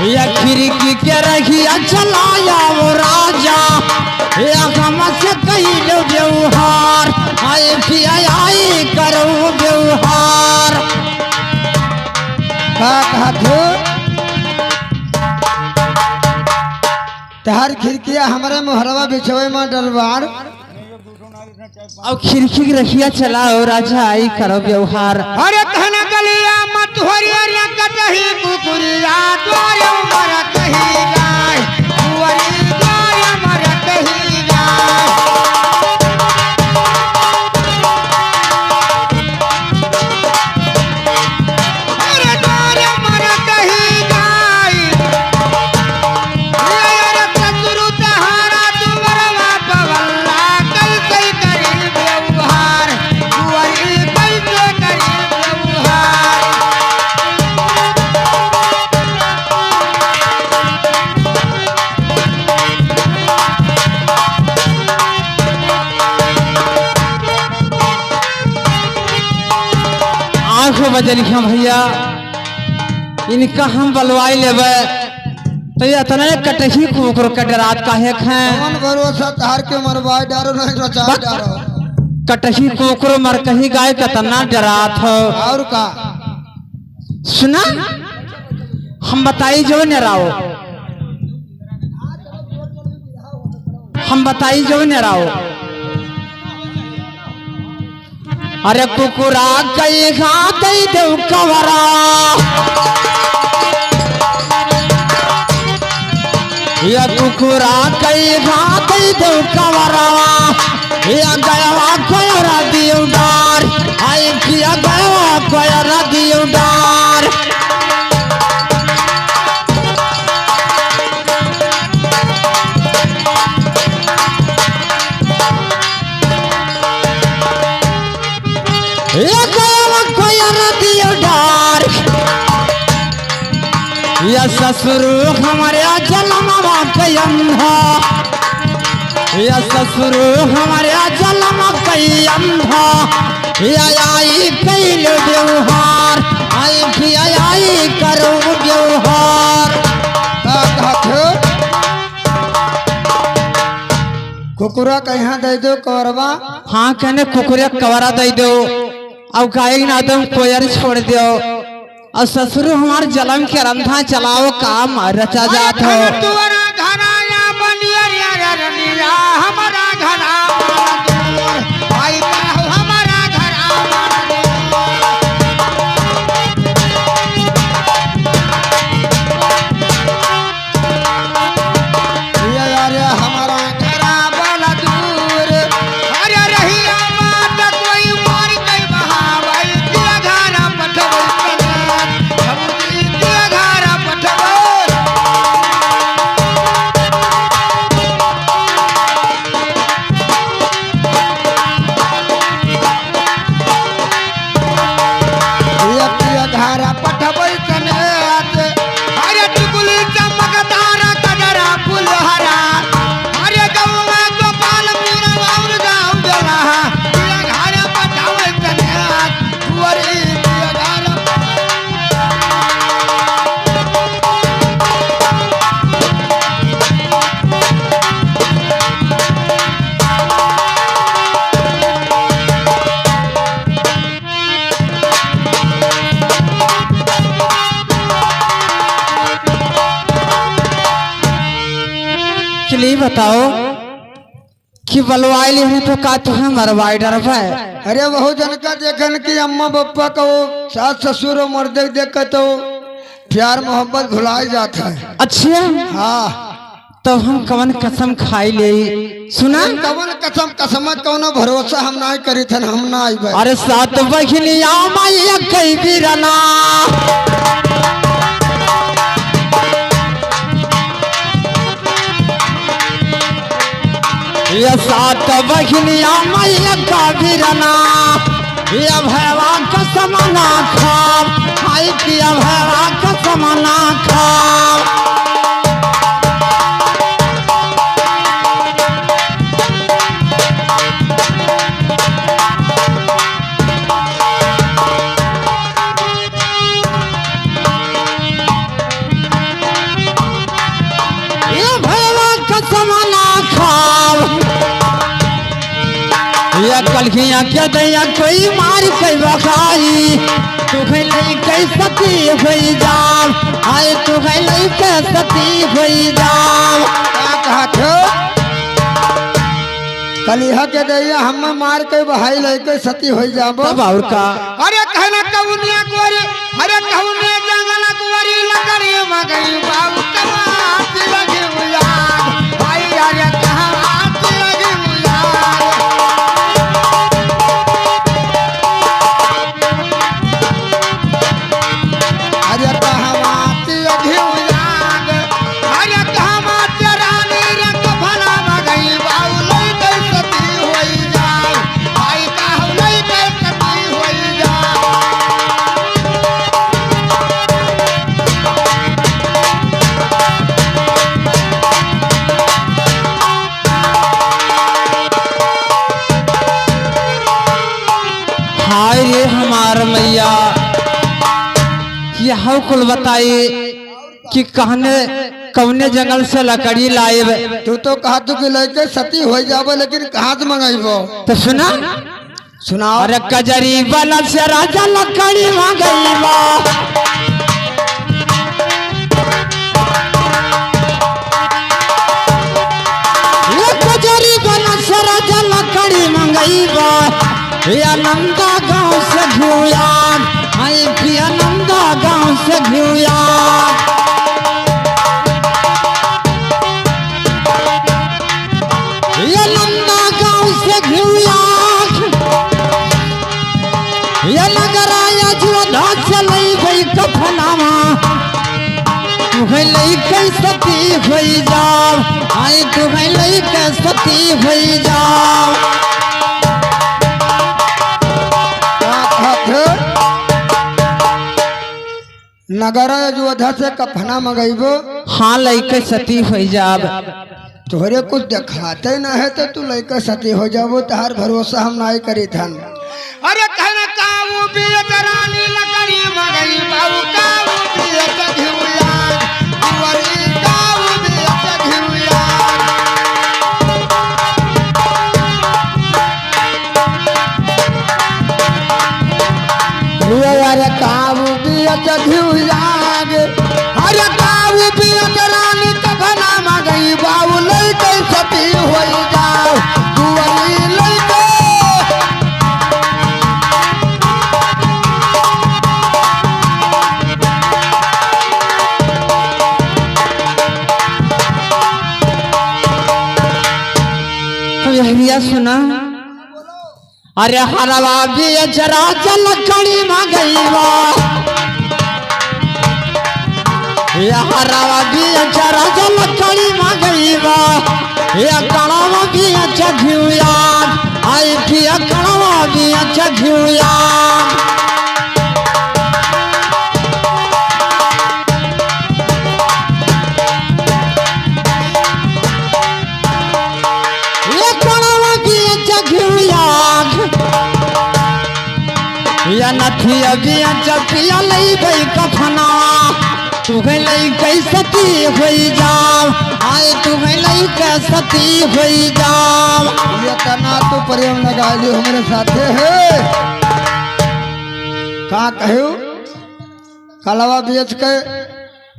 या खिड़की के रखिया चलाया वो राजा या हम से कही लो व्यवहार आए फिर आई करो व्यवहार का कहत तहार खिड़किया हमारे मुहरवा बिछवे में डलवार और खिड़की की रखिया चलाओ राजा आई करो व्यवहार। अरे कहना गलिया मत होरिया कटही कुकुरिया तोरे मरत ही गाय कुवरी तोरे मरत ही गाय अरे तोरे मरत ही गाय अरे ससुरु तहारा तुमरवा पवल्ला कैसे करी व्यवहार कुवरी कैसे करी व्यवहार। आंख बजल हम भैया इनका हम बलवाई लेबे तो ये इतने कटही कुकुर के डरात काहे हैं कौन भरोसा तार के मरवाए डारो नहीं रचा डारो कटही कुकुर मर कही गाय कितना डरात हो। और का सुना हम बताई जो न राओ हम बताई जो न राओ अरे कुकुरा कई खाते दे कवरा या कुकुरा कई खाते दे कवरा या गया कोयरा दियो डार आई किया गया कोयरा दियो डार या गया कोयरा दियो डार या ससुर हमारे जलमवा कयंधा या ससुर हमारे जलम कयंधा या आई कैल व्यवहार आई फिर आई करो व्यवहार। का कहत कुकुरा कहाँ दे दो करवा हाँ कहने कुकुरे कवरा दे दो और गाय ना तुम कोयर छोड़ दो और ससुर हमारे जलम के रंधा चलाओ काम रचा जात हो। तुअरा घराया बनिया रनिया हमारा घरा आई का हमारा घरा अरे हमारा घरा वाला दूर अरे रहिया मात कोई मार गई बहावई दिया घरा पठवई हम दिया घरा पठवई दिया घरा पठवई तने अरे टिकुली चमकदार कजरा फुलहरा अरे गौवा गोपालपुर और गाँव बेला दिया घरा पठवई तने कुंवरी दिया घरा चलिए बताओ कि बलवाई ले हैं तो का तुम्हें मरवाई डर है। अरे बहु जन का देखन कि अम्मा बप्पा को सास ससुर और मर्द देख के तो प्यार मोहब्बत भुलाई जाता है। अच्छा हाँ तो हम कवन कसम खाई ले सुना कवन कसम कसमत कौनो भरोसा हम नहीं करी थन हम ना आई भाई। अरे सात बहिनिया मैया कई बिरना ये सात बहिनिया मैया का बिरना ये भैवा कसम ना खाब आई पिया भैवा कसम ना खाब। ये कलखिया के दैया कोई मार के बखाई तू खैले के सती होई जाम आए तू खैले के सती होई जाम का कहत हो कलिहा के दैया हम मार के बहाई लेके सती हो जाबो तब और का अरे कहना कौनिया गोरी अरे कौनिया जंगल गोरी लकड़ी मगई बाबू कमात लगे मुयार भाई अरे कहां लगे मुयार अरे कहां लगे मुयार अरे कहां रानी रंग भला मगई बाबू लेके सती होई जाए भाई कहू लेके सती होई जाए हाय रे हमार मैया ये हाउ कुल बताइए कि कहने कौने जंगल से लकड़ी लाएब तू तो कहा तू कि लेके सती हो जाबो लेकिन कहाँ से मंगाइबो तो सुना सुनाओ अरे कजरी वाला से राजा लकड़ी मंगईबा ये कजरी वाला से राजा लकड़ी मंगईबा ये नंदा गांव से घुयान आई पिया नंदा गांव से घुयान ये नंदा गांव से घुयान ये लगराया जोधा चलै गई कफनामा तू लई के सती होई जाओ आई तू लई के सती होई जाओ नगर अयोध्या से कफना मंगाइबो हाँ लइके सती हो जाब तोहरे कुछ दिखाते न है तो तू लेकर सती हो जाबो तहार भरोसा हम नहीं करी थन अरे कहना काऊ बियत रानी लकड़ी मंगई बाबू काऊ बियत घिउया अवरी काऊ बियत घिउया अरे काऊ बियत घिउया अरे काऊ बियत रानी कफना मंगई बाबू लेके सती होई जाओ दुआरी लेके यहिया सुना अरे हरवा भी जरा चल लकड़ी मंगईवा ये हरवा भी जरा चल लकड़ी मंगईवा ये कड़वा भी अच्छा घिउया आई पिया कड़वा भी अच्छा घिउया ये कड़वा भी अच्छा घिउया या नथिया भी अच्छा पिया लई गई कफना तू लई गई सती होई जाओ आए तू लई के सती होई जाओ ये तना तो प्रेम लगा लियो हमारे साथे है का कहू कलवा बेच के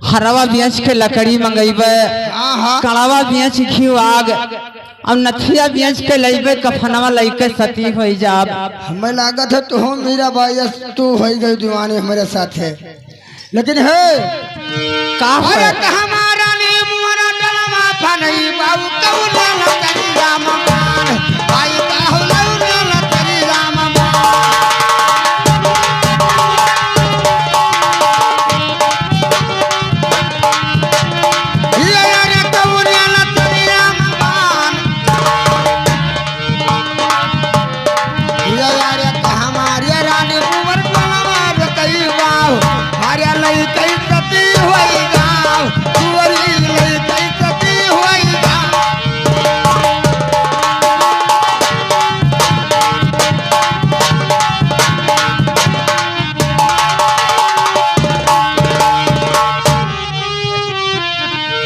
हरवा बेच के लकड़ी मंगईबे हाँ हाँ कड़वा बेच घिउ आग अब नथिया बेच के लईबे कफनवा लई के सती होई जाब हमें लागत है तू मेरा भाई तू हो गई दीवानी हमारे साथ है लेकिन है का अरे हमारा ने मोरा डलमा फनई बाबू कौन लतरी राम मान भाई काहू लौने लतरी राम मान ये अरे कौन लतरी राम मान ये अरे हमारे रानी मोर डलमा रतई बाबू अरे लई कई सती होई गाँव दुआरी लई कई सती होई गाँव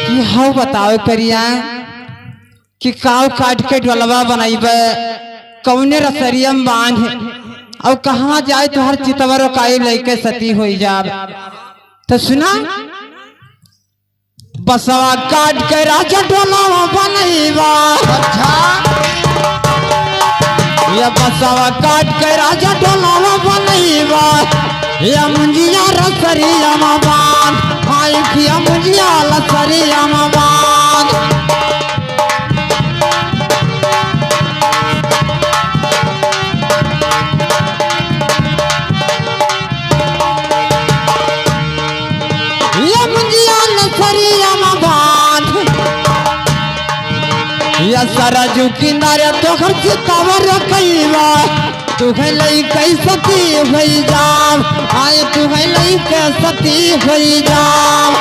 कि हाउ बताओ करिया कि काव काट के डलवा बनाइबे कौने रसरियम बांध और कहाँ जाए तो हर चितवर काई लैके सती हो जाब। तो सुना बसवा काट के राजा डोलावा बनैबा। अच्छा या बसवा काट के राजा डोलावा बनैबा। या मुंजिया रसरिया बांध आई खिया मुंजिया रसरिया बांध। या मुंजिया रसरिया बांध या सरजू किनारे तो घर से तवर कैबा। तू लई कैसती हो जाम आए तू लई कैसती हो जाम।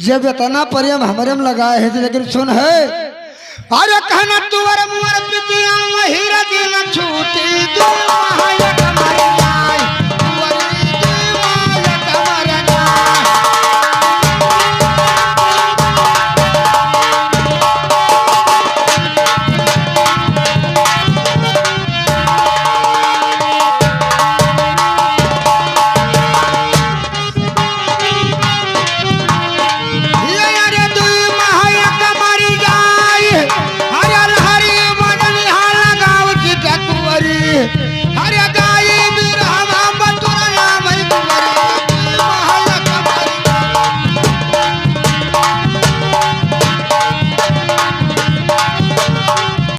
जब इतना प्रेम हमारे में लगाए है लेकिन सुन है अरे कहना तुवर मुवर पितिया वही रदिन छूटी दिल